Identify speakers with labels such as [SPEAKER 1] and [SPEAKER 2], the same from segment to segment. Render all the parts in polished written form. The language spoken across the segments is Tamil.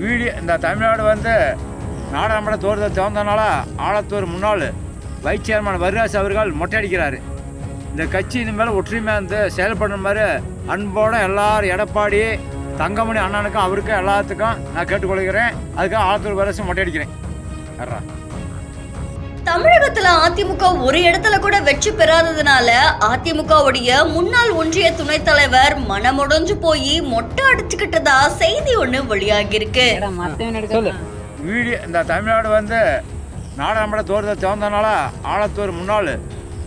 [SPEAKER 1] வீடியோ இந்த தமிழ்நாடு வந்து நாடாளுமன்ற தேர்தல் திறந்தனால ஆலத்தூர் முன்னாள் வைஸ் சேர்மன் வரிராஜ் அவர்கள் மொட்டையடிக்கிறாரு. இந்த கட்சி இனிமேல் ஒற்றுமையாக இருந்து செயல்படுற மாதிரி அன்போட எல்லாரும் எடப்பாடி தங்கமணி அண்ணனுக்கும் அவருக்கும் எல்லாத்துக்கும் நான் கேட்டுக்கொள்கிறேன். அதுக்காக ஆலத்தூர் வரிராஜ் மொட்டையடிக்கிறேன்.
[SPEAKER 2] தமிழகத்துல அதிமுக ஒரு இடத்துல கூட வெற்றி பெறாததுனால அதிமுகவுடைய முன்னாள் ஒன்றிய துணைத் தலைவர் மனமுடைஞ்சு போய் மொட்டை அடிச்சுக்கிட்டதா செய்தி ஒண்ணு வெளியாகி இருக்கு.
[SPEAKER 1] வீடியோ இந்த தமிழ்நாடு வந்து நாடாளுமன்ற தேர்தல் திறந்தனால ஆலத்தூர் முன்னாள்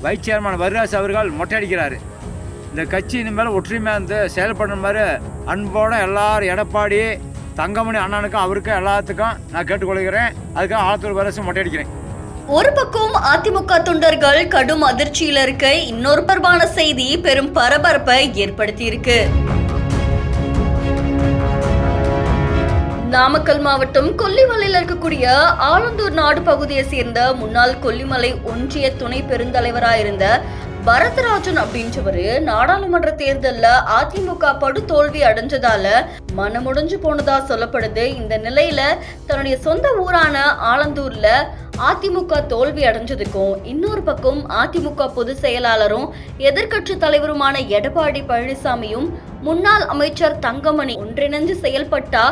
[SPEAKER 1] வைஸ் சேர்மன் வரிராஜ் அவர்கள் மொட்டையடிக்கிறாரு. இந்த கட்சி இனிமேல் ஒற்றுமையாக இருந்து செயல்படுற மாதிரி அன்போட எல்லாரும் எடப்பாடி தங்கமணி அண்ணனுக்கும் அவருக்கும் எல்லாத்துக்கும் நான் கேட்டுக்கொள்கிறேன். அதுக்காக ஆலத்தூர் வரிராஜ் மொட்டையடிக்கிறேன்.
[SPEAKER 2] ஒரு பக்கம் அதிமுக தொண்டர்கள் கடும் அதிர்ச்சியில இருக்க, இன்னொரு பரவான செய்தி பெரும் பரபரப்பை ஏற்படுத்தி இருக்கு. நாமக்கல் மாவட்டம் கொல்லிமலையில் இருக்கக்கூடிய ஆலந்தூர் நாடு பகுதியை சேர்ந்த முன்னாள் கொல்லிமலை ஒன்றிய துணை பெருந்தலைவராயிருந்த பரதராஜன் அப்படின்றவரு நாடாளுமன்ற தேர்தல்ல அதிமுக படு தோல்வி அடைஞ்சதால மனமுடைஞ்சு போனதா சொல்லப்படுது. இந்த நிலையில தன்னுடைய சொந்த ஊரான ஆலந்தூர்ல அதிமுக தோல்வி அடைஞ்சதுக்கும், இன்னொரு பக்கம் அதிமுக பொதுச் செயலாளரும் எதிர்க்கட்சி தலைவருமான எடப்பாடி பழனிசாமியும் முன்னாள் அமைச்சர் தங்கமணி ஒன்றிணைந்து செயல்பட்டா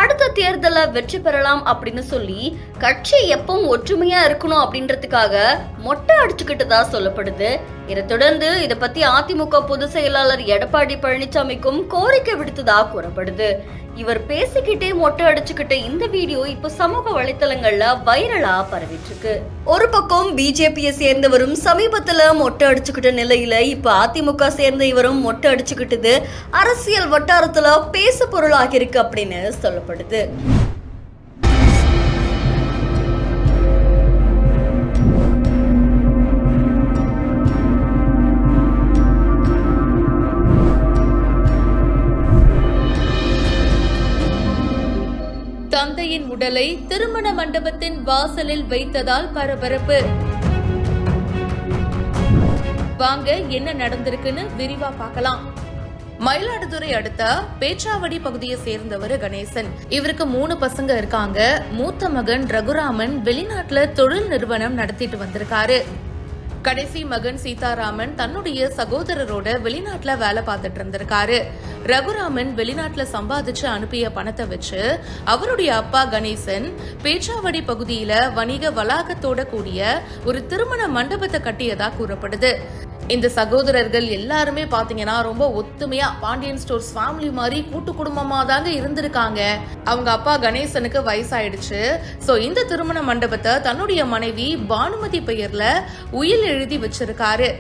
[SPEAKER 2] அடுத்த தேர்தல வெற்றி பெறலாம் அப்படின்னு சொல்லி கட்சி எப்பவும் ஒற்றுமையா இருக்கணும் அப்படின்றதுக்காக மொட்டை அடிச்சுக்கிட்டதா சொல்லப்படுது. இதை தொடர்ந்து இதை பத்தி அதிமுக பொதுச் செயலாளர் எடப்பாடி பழனிசாமிக்கும் கோரிக்கை விடுத்ததா கூறப்படுது. இவர் பேசிக்கிட்டே மொட்டை அடிச்சுக்கிட்ட இந்த வீடியோ இப்ப சமூக வலைத்தளங்கள்ல வைரலா பரவிட்டு இருக்கு. ஒரு பக்கம் பிஜேபியை சேர்ந்தவரும் சமீபத்துல மொட்டை அடிச்சுக்கிட்ட நிலையில இப்ப அதிமுக சேர்ந்த இவரும் மொட்டை அடிச்சுக்கிட்டது அரசியல் வட்டாரத்துல பேசு பொருளாகி இருக்கு அப்படின்னு சொல்லப்படுது.
[SPEAKER 3] தந்தையின் உடலை திருமண மண்டபத்தின் வாசலில் வைத்ததால் பரபரப்பு. வாங்க என்ன நடந்திருக்குன்னு விரிவா பார்க்கலாம். மயிலாடுதுறை அடுத்த பேச்சாவடி பகுதியை சேர்ந்தவர் கணேசன். இவருக்கு 3 பசங்க இருக்காங்க. மூத்த மகன் ரகுராமன் வெளிநாட்டுல தொழில் நிறுவனம் நடத்திட்டு வந்திருக்காரு. கடைசி மகன் சீதாராமன் தன்னுடைய சகோதரரோட வெளிநாட்டுல வேலை பார்த்துட்டு இருந்திருக்காரு. ரகுராமன் வெளிநாட்டுல சம்பாதிச்சு அனுப்பிய பணத்தை வச்சு அவருடைய அப்பா கணேசன் பேச்சாவடி பகுதியில வணிக வளாகத்தோட கூடிய ஒரு திருமண மண்டபத்தை கட்டியதா கூறப்படுது. இந்த சகோதரர்கள் எல்லாருமே பாத்தீங்கன்னா ரொம்ப ஒத்துமையா பாண்டியன் ஸ்டோர்ஸ் ஃபேமிலி மாதிரி கூட்டு குடும்பமா தாங்க இருந்திருக்காங்க. அவங்க அப்பா கணேசனுக்கு வயசாயிடுச்சு. சோ இந்த திருமண மண்டபத்தை தன்னுடைய மனைவி பானுமதி பெயர்ல உயில் எழுதி வச்சிருக்காரு.